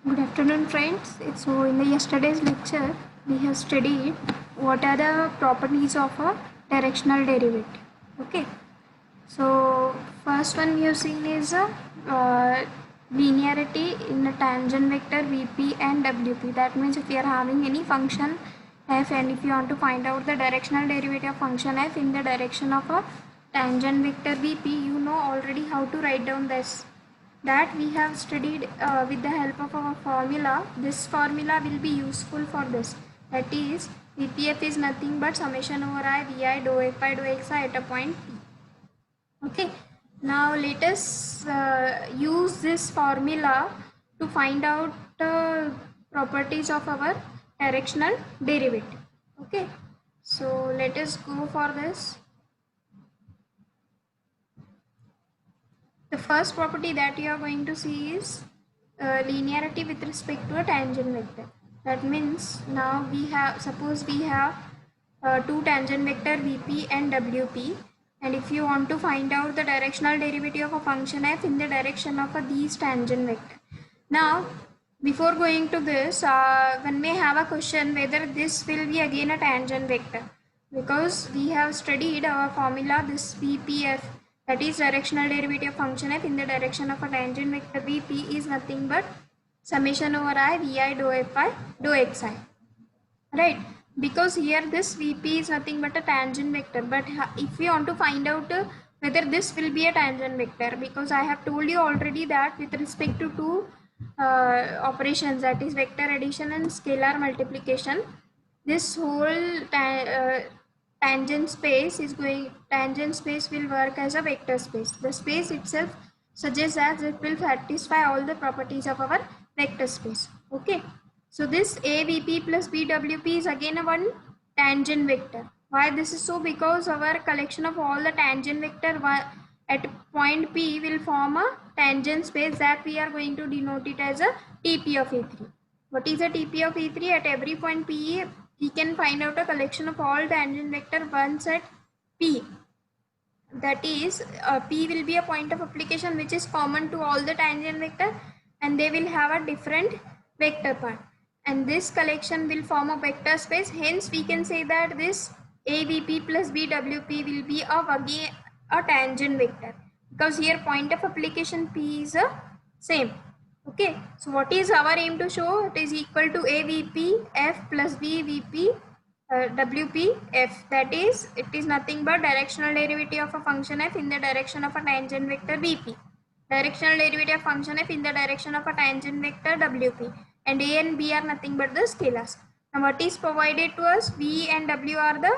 Good afternoon, friends. So, in the yesterday's lecture, we have studied what are the properties of a directional derivative. Okay. So, first one we have seen is linearity in a tangent vector Vp and Wp. That means if you are having any function f and if you want to find out the directional derivative of function f in the direction of a tangent vector Vp, you know already how to write down this. That we have studied with the help of our formula. This formula will be useful for this. That is, VPF is nothing but summation over I Vi dou f by dou xi at a point P. Okay. Now let us use this formula to find out properties of our directional derivative. Okay. So let us go for this. The first property that you are going to see is linearity with respect to a tangent vector. That means now we have, suppose we have two tangent vector Vp and Wp, and if you want to find out the directional derivative of a function f in the direction of these tangent vector. Now before going to this, one may have a question whether this will be again a tangent vector, because we have studied our formula, this VPF, that is directional derivative function f in the direction of a tangent vector Vp is nothing but summation over I Vi dou fi dou xi, right? Because here this Vp is nothing but a tangent vector, but if we want to find out whether this will be a tangent vector, because I have told you already that with respect to two operations, that is vector addition and scalar multiplication, this whole tangent space will work as a vector space. The space itself suggests as it will satisfy all the properties of our vector space. Okay. So this AVP plus BWP is again a one tangent vector. Why this is so? Because our collection of all the tangent vector at point P will form a tangent space that we are going to denote it as a TP of E3. What is a TP of E3? At every point P, we can find out a collection of all tangent vector once at P. That is, P will be a point of application which is common to all the tangent vector, and they will have a different vector part, and this collection will form a vector space. Hence we can say that this AVP plus BWP will be a tangent vector, because here point of application P is a same. Okay, so what is our aim to show? It is equal to AVP F plus BVP WPF, that is, it is nothing but directional derivative of a function f in the direction of a tangent vector Vp, directional derivative of function f in the direction of a tangent vector Wp, and a and b are nothing but the scalars. Now what is provided to us? V and W are the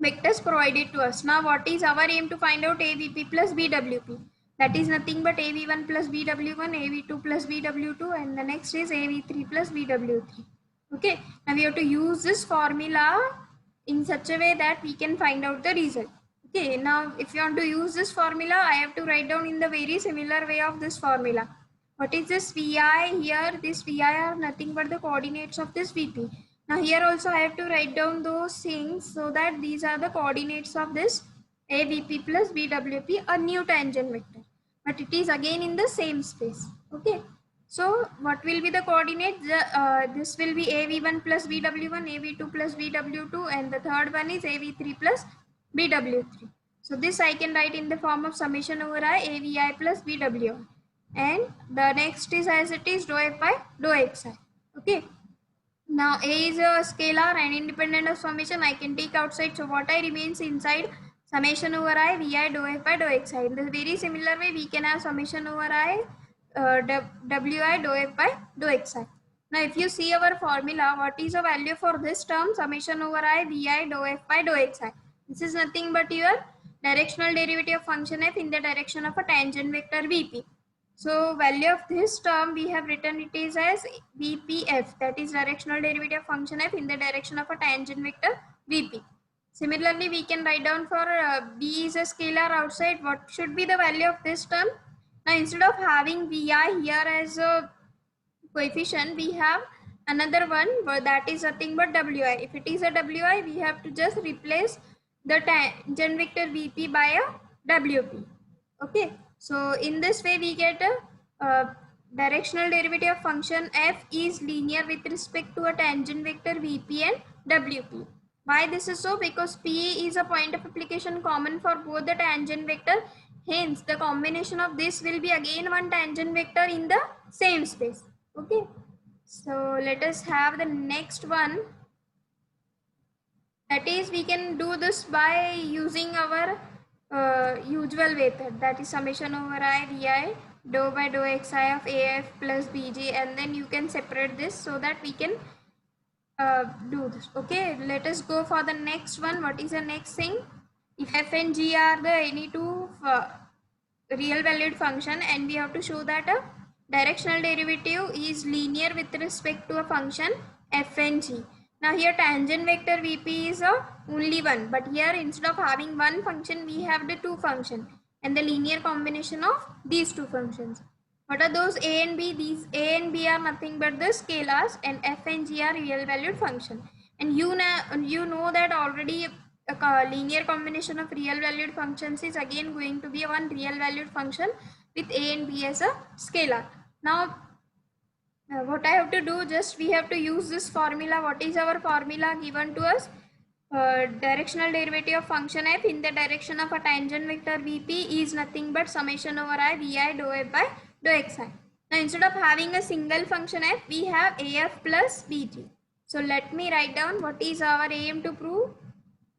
vectors provided to us. Now what is our aim to find out AVP plus BWP? That is nothing but AV1 plus BW1, AV2 plus BW2, and the next is AV3 plus BW3. Okay, now we have to use this formula in such a way that we can find out the result. Okay, now if you want to use this formula, I have to write down in the very similar way of this formula. What is this Vi here? This Vi are nothing but the coordinates of this Vp. Now here also I have to write down those things so that these are the coordinates of this AVP plus BWP, a new tangent vector. But it is again in the same space. Okay. So what will be the coordinates? This will be AV1 plus BW1, AV2 plus BW2, and the third one is AV3 plus BW3. So this I can write in the form of summation over I AVI plus BWI. And the next is as it is dou f by dou xi. Okay. Now A is a scalar and independent of summation I can take outside. So what I remains inside, summation over I Vi dou f by dou xi. In the very similar way we can have summation over I Wi dou f by dou xi. Now if you see our formula, what is the value for this term? Summation over I Vi dou f by dou xi. This is nothing but your directional derivative of function f in the direction of a tangent vector Vp. So value of this term we have written it is as VPF, that is directional derivative function f in the direction of a tangent vector Vp. Similarly, we can write down for B is a scalar outside. What should be the value of this term? Now instead of having Vi here as a coefficient, we have another one that is nothing but Wi. If it is a Wi, we have to just replace the tangent vector Vp by a Wp. Okay. So in this way we get directional derivative of function f is linear with respect to a tangent vector Vp and Wp. Why this is so? Because P is a point of application common for both the tangent vector. Hence, the combination of this will be again one tangent vector in the same space. Okay. So let us have the next one. That is, we can do this by using our usual method, that is summation over I Vi dou by dou xi of af plus bg, and then you can separate this so that we can do this. Okay, let us go for the next one. What is the next thing? If f and g are the any two real valued function, and we have to show that a directional derivative is linear with respect to a function f and g. Now here tangent vector Vp is a only one, but here instead of having one function we have the two function and the linear combination of these two functions. What are those? A and B. These A and B are nothing but the scalars, and f and g are real valued function. And you know that already a linear combination of real valued functions is again going to be one real valued function with A and B as a scalar. Now what I have to do, just we have to use this formula. What is our formula given to us? Directional derivative of function f in the direction of a tangent vector Vp is nothing but summation over I Vi dou f by dou xi. Now instead of having a single function f, we have af plus bg. So let me write down what is our aim to prove.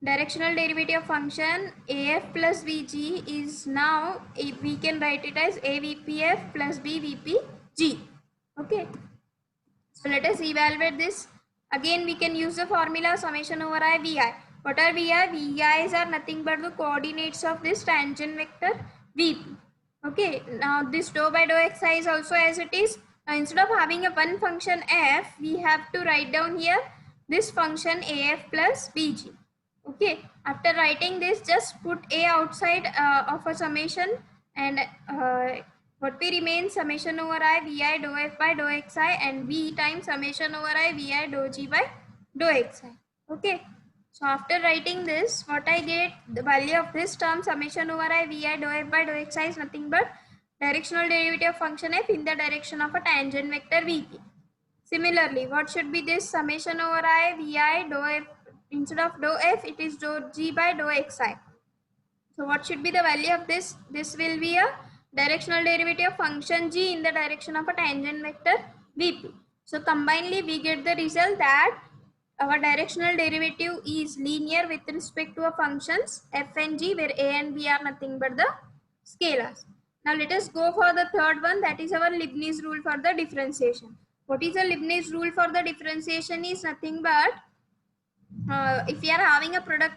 Directional derivative of function af plus bg is, now we can write it as avpf plus bvpg. Okay, so let us evaluate this. Again we can use the formula summation over I Vi. What are Vi? Vi's are nothing but the coordinates of this tangent vector Vp. Okay, now this dou by dou xi is also as it is. Now instead of having a one function f, we have to write down here this function af plus bg. Okay, after writing this, just put a outside of a summation, and what we remain summation over I Vi dou f by dou xi and v times summation over I Vi dou g by dou xi. Okay, so after writing this, what I get, the value of this term summation over I Vi dou f by dou xi is nothing but directional derivative of function f in the direction of a tangent vector Vp. Similarly, what should be this summation over I Vi dou f, instead of dou f it is dou g by dou xi. So what should be the value of this? This will be a directional derivative of function g in the direction of a tangent vector Vp. So combinedly we get the result that our directional derivative is linear with respect to a functions f and g, where a and b are nothing but the scalars. Now let us go for the third one, that is our Leibniz rule for the differentiation. What is the Leibniz rule for the differentiation is nothing but if you are having a product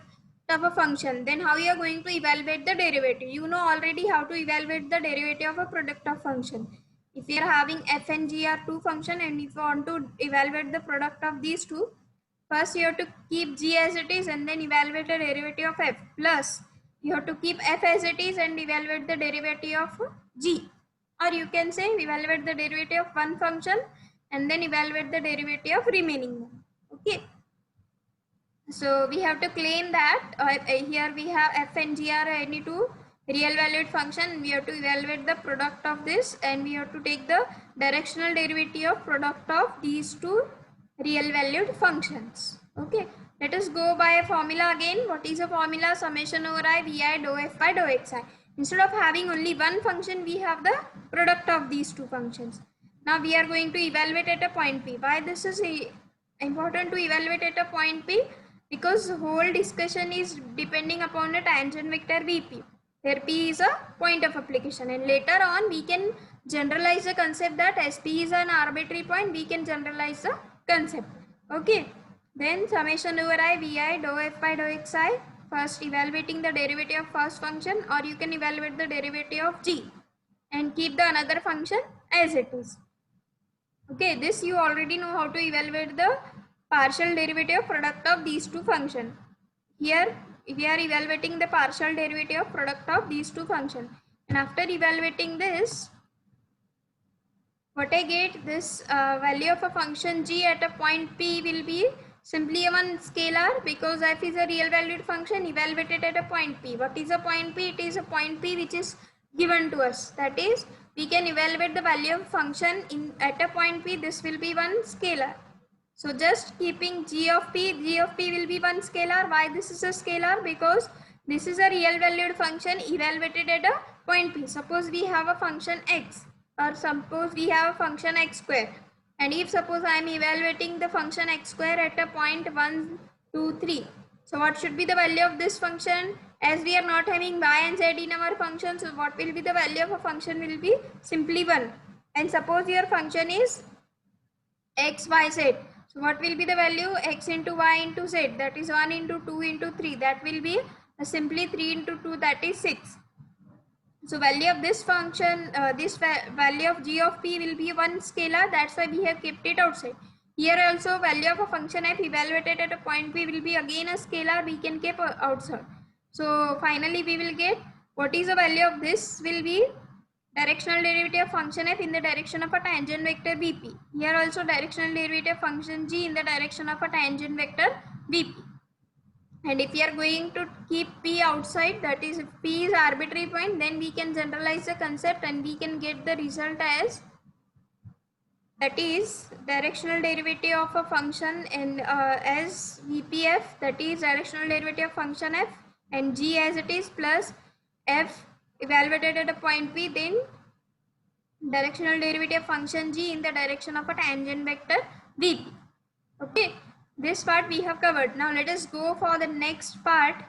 of a function, then how you are going to evaluate the derivative? You know already how to evaluate the derivative of a product of function. If you are having f and g are two function, and if you want to evaluate the product of these two, first you have to keep g as it is and then evaluate the derivative of f, plus you have to keep f as it is and evaluate the derivative of g, or you can say evaluate the derivative of one function and then evaluate the derivative of remaining one. Okay, so we have to claim that here we have f and g are any two real valued function. We have to evaluate the product of this, and we have to take the directional derivative of product of these two real valued functions. Okay, let us go by a formula again. What is a formula? Summation over I Vi dou f by dou xi. Instead of having only one function, we have the product of these two functions. Now we are going to evaluate at a point P. Why this is important to evaluate at a point P? Because the whole discussion is depending upon a tangent vector Vp, where P is a point of application, and later on we can generalize the concept that as P is an arbitrary point, we can generalize the concept. Okay, then summation over I Vi dou f by dou xi, first evaluating the derivative of first function, or you can evaluate the derivative of g and keep the another function as it is. Okay, this you already know how to evaluate the partial derivative product of these two functions. Here we are evaluating the partial derivative of product of these two functions, and after evaluating this, what I get, this value of a function g at a point P will be simply one scalar, because f is a real valued function evaluated at a point P. What is a point P? It is a point P which is given to us, that is we can evaluate the value of function in at a point P. This will be one scalar. So just keeping g of p will be one scalar. Why this is a scalar? Because this is a real valued function evaluated at a point P. Suppose we have a function x, or suppose we have a function x square. And if suppose I am evaluating the function x square at a point 1, 2, 3. So what should be the value of this function? As we are not having y and z in our function, so what will be the value of a function will be simply 1. And suppose your function is x, y, z. So what will be the value? X into y into z, that is 1 into 2 into 3, that will be simply 3 into 2, that is 6. So value of this function, value of g of p will be one scalar, that's why we have kept it outside. Here also value of a function f evaluated at a point p will be again a scalar, we can keep outside. So finally we will get what is the value of this will be directional derivative of function f in the direction of a tangent vector vp. Here also directional derivative function g in the direction of a tangent vector vp. And if we are going to keep p outside, that is if p is arbitrary point, then we can generalize the concept and we can get the result as, that is directional derivative of a function and as vpf, that is directional derivative of function f, and g as it is plus f evaluated at a point p, then directional derivative function g in the direction of a tangent vector vp. Okay, this part we have covered. Now let us go for the next part.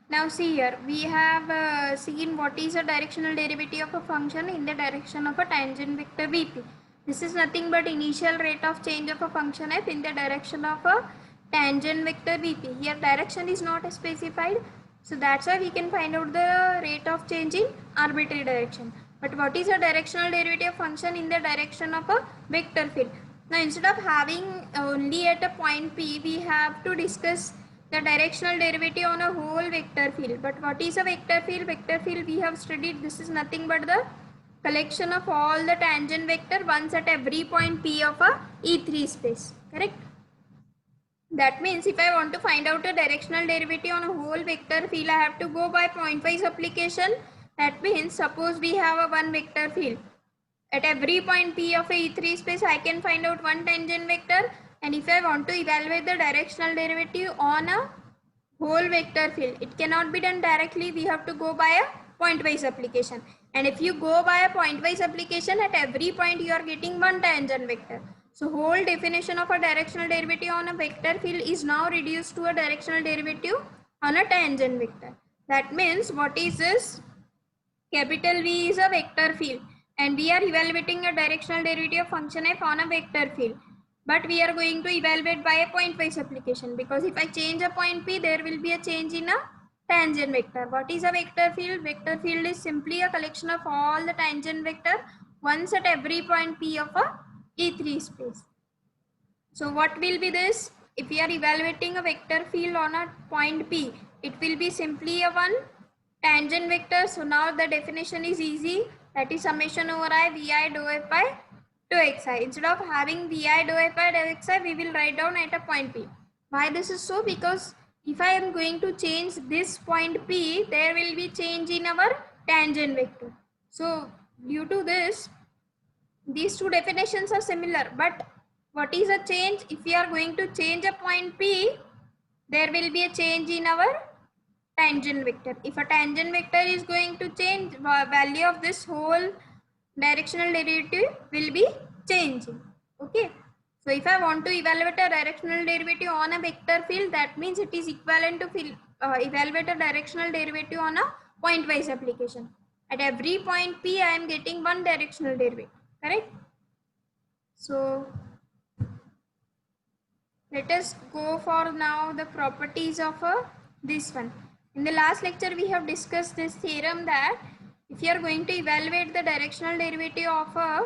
Now see here, we have seen what is a directional derivative of a function in the direction of a tangent vector vp. This is nothing but initial rate of change of a function f in the direction of a tangent vector vp. Here direction is not specified, so that's why we can find out the rate of change in arbitrary direction. But what is a directional derivative function in the direction of a vector field? Now instead of having only at a point p, we have to discuss the directional derivative on a whole vector field. But what is a vector field? Vector field we have studied, this is nothing but the collection of all the tangent vector once at every point p of a E3 space, correct? That means if I want to find out a directional derivative on a whole vector field, I have to go by pointwise application. That means suppose we have a one vector field. At every point p of a E3 space, I can find out one tangent vector, and if I want to evaluate the directional derivative on a whole vector field, it cannot be done directly, we have to go by a pointwise application. And if you go by a pointwise application, at every point you are getting one tangent vector. So whole definition of a directional derivative on a vector field is now reduced to a directional derivative on a tangent vector. That means what is this? Capital V is a vector field and we are evaluating a directional derivative function f on a vector field. But we are going to evaluate by a pointwise application, because if I change a point P, there will be a change in a tangent vector. What is a vector field? Vector field is simply a collection of all the tangent vector once at every point P of a E3 space. So what will be this? If we are evaluating a vector field on a point P, it will be simply a one tangent vector. So now the definition is easy, that is summation over I vi dou f by dou xi. Instead of having vi dou f by dou xi, we will write down at a point P. Why this is so? Because if I am going to change this point P, there will be change in our tangent vector. So due to this, these two definitions are similar, but what is a change? If we are going to change a point P, there will be a change in our tangent vector. If a tangent vector is going to change, value of this whole directional derivative will be changing. Okay. So if I want to evaluate a directional derivative on a vector field, that means it is equivalent to evaluate a directional derivative on a pointwise application. At every point P, I am getting one directional derivative, correct? So let us go for now the properties of this one. In the last lecture, we have discussed this theorem that if you are going to evaluate the directional derivative of a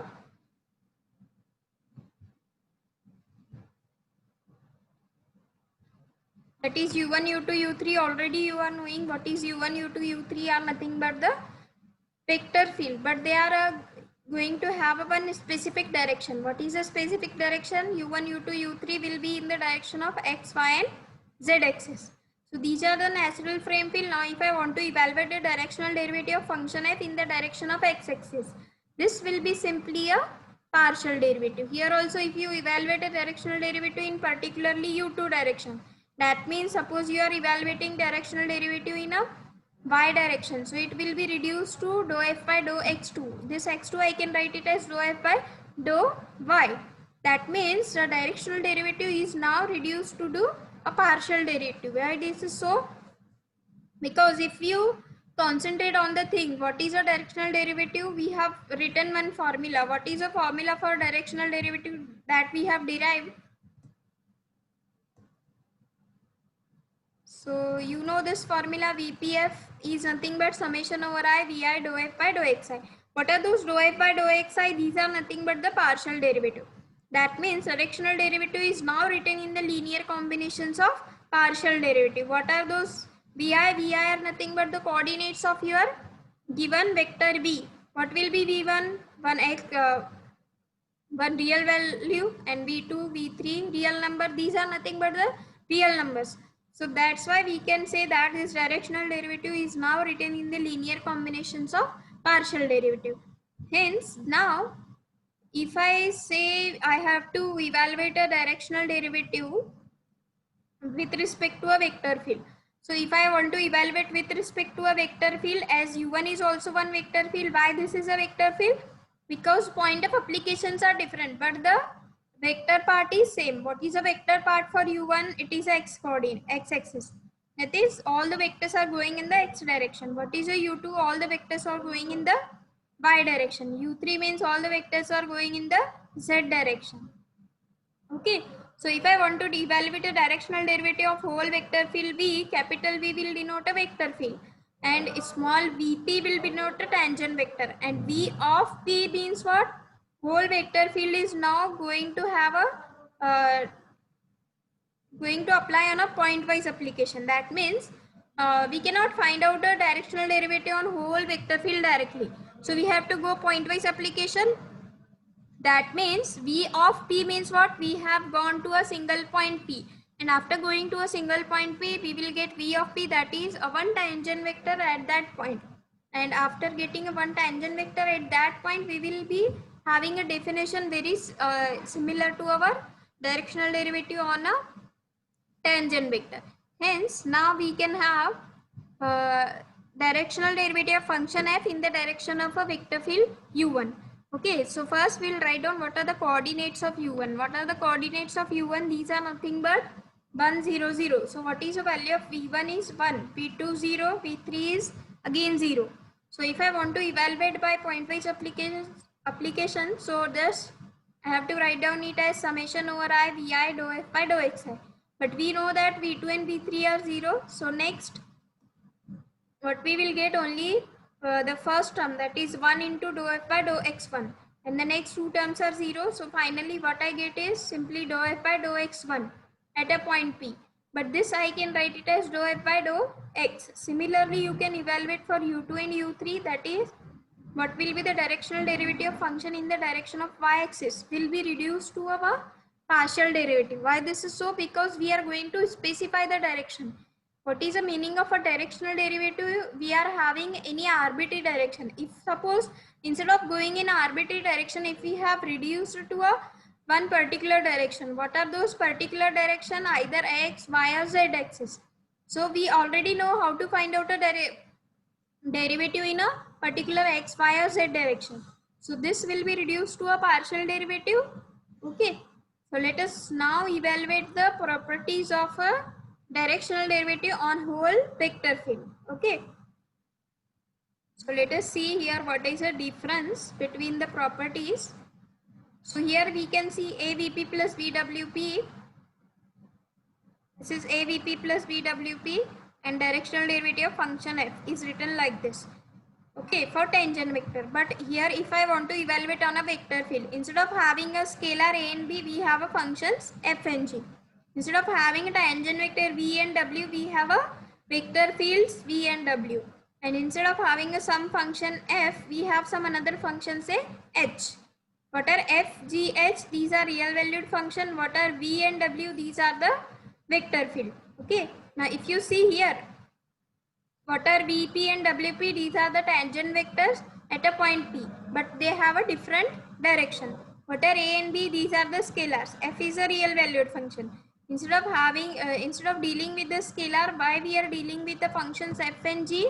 that is u1, u2, u3, already you are knowing what is u1, u2, u3 are nothing but the vector field, but they are going to have a one specific direction. What is a specific direction? u1, u2, u3 will be in the direction of x, y and z axis. So these are the natural frame field. Now if I want to evaluate the directional derivative of function f in the direction of x axis, this will be simply a partial derivative. Here also if you evaluate a directional derivative in particularly u2 direction, that means suppose you are evaluating directional derivative in a y direction, so it will be reduced to dou f by dou x2. This x2 I can write it as dou f by dou y. That means the directional derivative is now reduced to do a partial derivative. Why this is so? Because if you concentrate on the thing, what is a directional derivative, we have written one formula. What is a formula for directional derivative that we have derived? So you know this formula, VPF is nothing but summation over I Vi dou f by dou xi. What are those dou f by dou xi? These are nothing but the partial derivative. That means directional derivative is now written in the linear combinations of partial derivative. What are those? Vi are nothing but the coordinates of your given vector v. What will be v1? One real value, and v2, v3 real number. These are nothing but the real numbers. So that's why we can say that this directional derivative is now written in the linear combinations of partial derivative. Hence, now if I say I have to evaluate a directional derivative with respect to a vector field. So if I want to evaluate with respect to a vector field, as u1 is also one vector field, why this is a vector field? Because point of applications are different, but the vector part is same. What is a vector part for u1? It is x coordinate, x axis. That is, all the vectors are going in the x direction. What is a u2? All the vectors are going in the y direction. u3 means all the vectors are going in the z direction. Okay, so if I want to evaluate a directional derivative of whole vector field V, capital V will denote a vector field and small vp will denote a tangent vector, and V of P means what? Whole vector field is now going to have a going to apply on a point-wise application. That means we cannot find out the directional derivative on whole vector field directly. So we have to go point-wise application. That means V of P means what? We have gone to a single point P, and after going to a single point P, we will get V of P, that is a one tangent vector at that point. And after getting a one tangent vector at that point, we will be having a definition very similar to our directional derivative on a tangent vector. Hence, now we can have directional derivative of function f in the direction of a vector field u1. Okay, so first we'll write down what are the coordinates of u1. What are the coordinates of u1? These are nothing but 1, 0, 0. So what is the value of v1 is 1, v2 0, v3 is again 0. So if I want to evaluate by point-wise application, so this I have to write down it as summation over I Vi dou f by dou xi. But we know that v2 and v3 are 0. So next, what we will get only the first term, that is 1 into dou f by dou x1, and the next two terms are 0. So finally what I get is simply dou f by dou x1 at a point P. But this I can write it as dou f by dou x. Similarly, you can evaluate for u2 and u3, that is what will be the directional derivative of function in the direction of y-axis will be reduced to our partial derivative. Why this is so? Because we are going to specify the direction. What is the meaning of a directional derivative? We are having any arbitrary direction. If suppose instead of going in arbitrary direction, if we have reduced to a one particular direction, what are those particular direction? Either x, y or z axis. So we already know how to find out a derivative in a particular x, y or z direction. So this will be reduced to a partial derivative. Okay. So let us now evaluate the properties of a directional derivative on whole vector field. Okay. So let us see here what is the difference between the properties. So here we can see AVP plus VWP. This is AVP plus VWP, and directional derivative of function f is written like this. Okay, for tangent vector. But here if I want to evaluate on a vector field, instead of having a scalar a and b, we have a functions f and g. Instead of having a tangent vector v and w, we have a vector fields v and w. And instead of having some function f, we have some another function, say h. What are f, g, h? These are real valued function. What are v and w? These are the vector field. Okay. Now if you see here, what are vp and wp? These are the tangent vectors at a point p, but they have a different direction. What are a and b? These are the scalars. F is a real valued function. Instead of dealing with the scalar, why we are dealing with the functions f and g?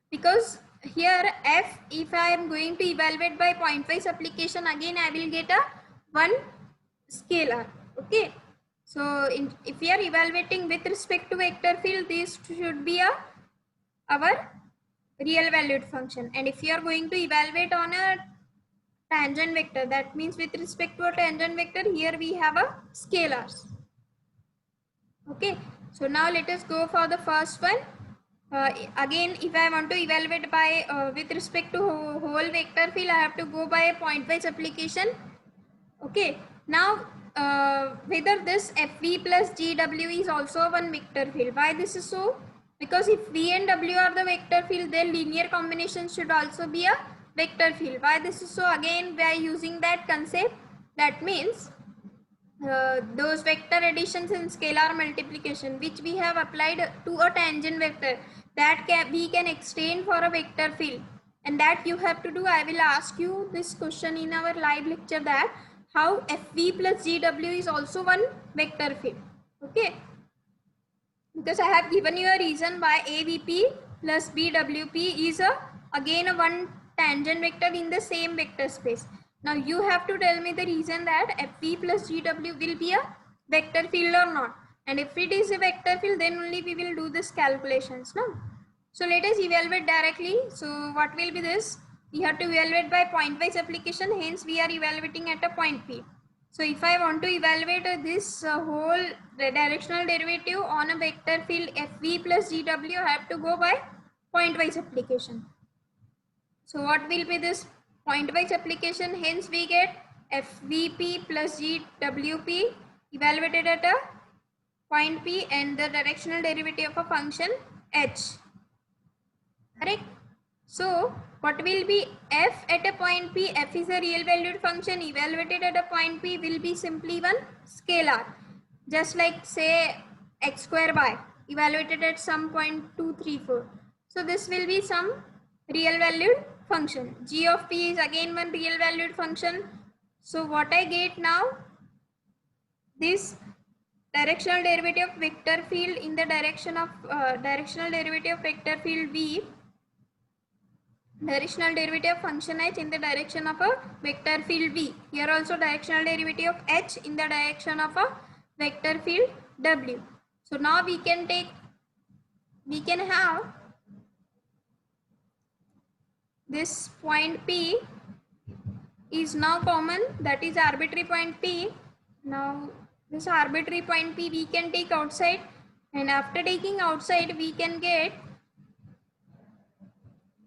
Because here f, if I am going to evaluate by pointwise application, again I will get a one scalar. Okay, so if we are evaluating with respect to vector field, this should be our real valued function. And if you are going to evaluate on a tangent vector, that means with respect to a tangent vector, here we have a scalars. Okay, so now let us go for the first one. Again, if I want to evaluate by with respect to whole vector field, I have to go by a pointwise application. Okay, now whether this fv plus gw is also one vector field. Why this is so? Because if v and w are the vector field, then linear combination should also be a vector field. Why this is so? Again, by using that concept, that means those vector additions and scalar multiplication which we have applied to a tangent vector, that we can extend for a vector field. And that you have to do, I will ask you this question in our live lecture, that how fv plus gw is also one vector field. Okay, because I have given you a reason why avp plus bwp is again a one tangent vector in the same vector space. Now you have to tell me the reason that fv plus gw will be a vector field or not. And if it is a vector field, then only we will do this calculations. No? So let us evaluate directly. So what will be this? We have to evaluate by pointwise application. Hence we are evaluating at a point P. So if I want to evaluate this whole directional derivative on a vector field fv plus gw, I have to go by pointwise application. So what will be this pointwise application? Hence we get fvp plus gwp evaluated at a point P and the directional derivative of a function h. Correct? So what will be f at a point P? F is a real valued function evaluated at a point P will be simply one scalar. Just like say x square y evaluated at some point 2, 3, 4. So this will be some real valued function. G of p is again one real valued function. So what I get now, this directional derivative of vector field in the direction of directional derivative of vector field v, directional derivative of function h in the direction of a vector field v. Here also directional derivative of h in the direction of a vector field w. So now we can have this point P is now common, that is arbitrary point P. Now this arbitrary point P we can take outside, and after taking outside we can get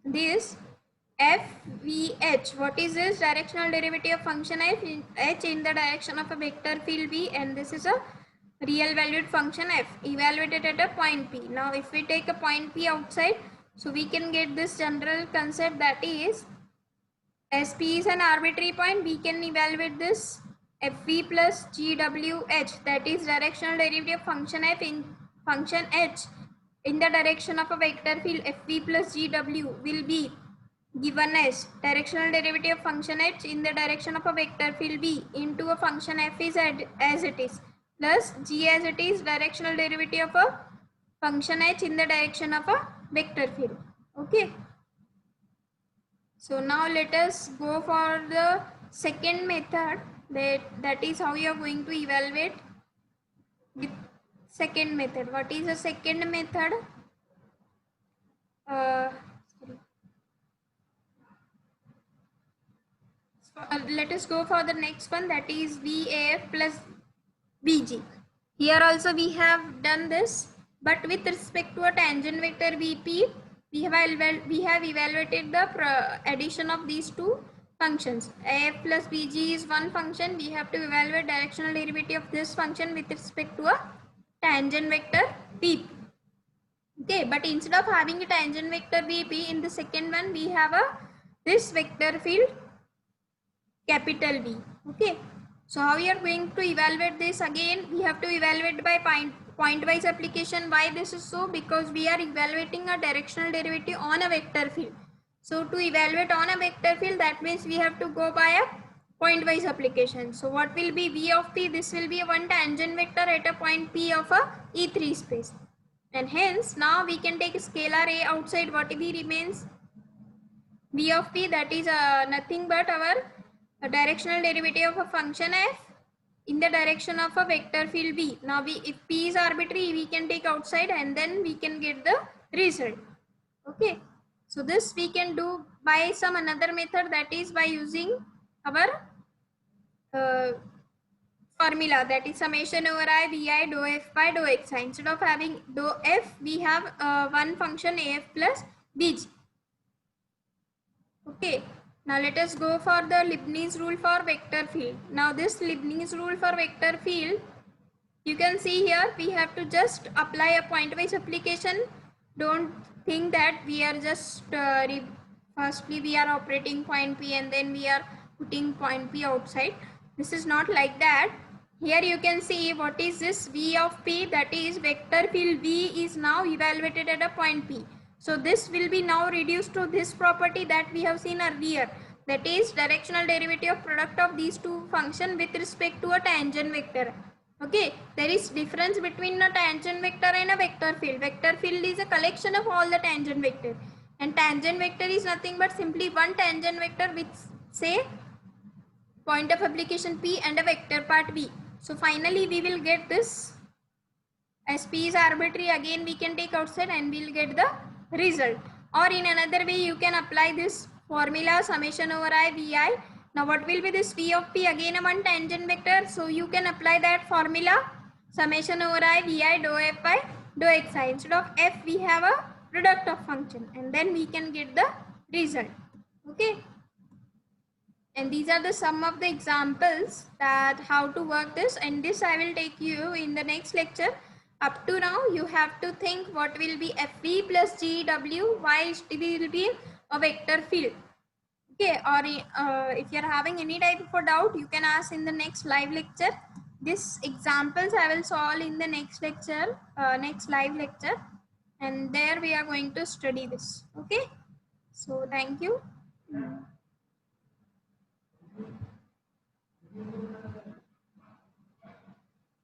this FVH. What is this? Directional derivative of function h in the direction of a vector field v, and this is a real valued function f evaluated at a point P. Now if we take a point P outside, so we can get this general concept, that is as P is an arbitrary point, we can evaluate this fv plus gwh, that is directional derivative of function f in function h in the direction of a vector field fv plus gw will be given as directional derivative of function h in the direction of a vector field v into a function f is as it is, plus g as it is directional derivative of a function h in the direction of a vector field. Okay. So now let us go for the second method, that is how you are going to evaluate with second method. What is the second method? Let us go for the next one, that is VAF plus VG. Here also we have done this, but with respect to a tangent vector VP, we have evaluated the addition of these two functions. AF plus BG is one function. We have to evaluate directional derivative of this function with respect to a tangent vector VP. Okay, but instead of having a tangent vector VP, in the second one we have this vector field capital V. Okay, so how we are going to evaluate this? Again, we have to evaluate by point-wise application. Why this is so? Because we are evaluating a directional derivative on a vector field. So to evaluate on a vector field, that means we have to go by a point-wise application. So what will be V of P? This will be one tangent vector at a point P of a E3 space. And hence now we can take scalar A outside. What V remains? V of P, that is nothing but our directional derivative of a function f in the direction of a vector field V. Now if P is arbitrary, we can take outside and then we can get the result. Okay, so this we can do by some another method, that is by using our formula, that is summation over I Vi dou f by dou xi. Instead of having dou f, we have one function af plus bg. Okay, now let us go for the Leibniz rule for vector field. Now this Leibniz rule for vector field, you can see here we have to just apply a pointwise application. Don't think that we are just firstly we are operating point P and then we are putting point P outside. This is not like that. Here you can see what is this V of P, that is vector field V is now evaluated at a point P. So this will be now reduced to this property that we have seen earlier, that is directional derivative of product of these two functions with respect to a tangent vector. Okay, there is difference between a tangent vector and a vector field. Vector field is a collection of all the tangent vector, and tangent vector is nothing but simply one tangent vector with say point of application P and a vector part V. So finally we will get this, as P is arbitrary, again we can take outside and we will get the result. Or in another way you can apply this formula summation over I Vi. Now what will be this V of P? Again a one tangent vector, so you can apply that formula summation over I Vi dou f by dou xi. Instead of f we have a product of function and then we can get the result. Okay, and these are the some of the examples that how to work this, and this I will take you in the next lecture. Up to now you have to think what will be FV plus GW, why it will be a vector field. Okay, or if you are having any type of doubt, you can ask in the next live lecture. These examples I will solve in the next lecture, next live lecture, and there we are going to study this. Okay, so thank you.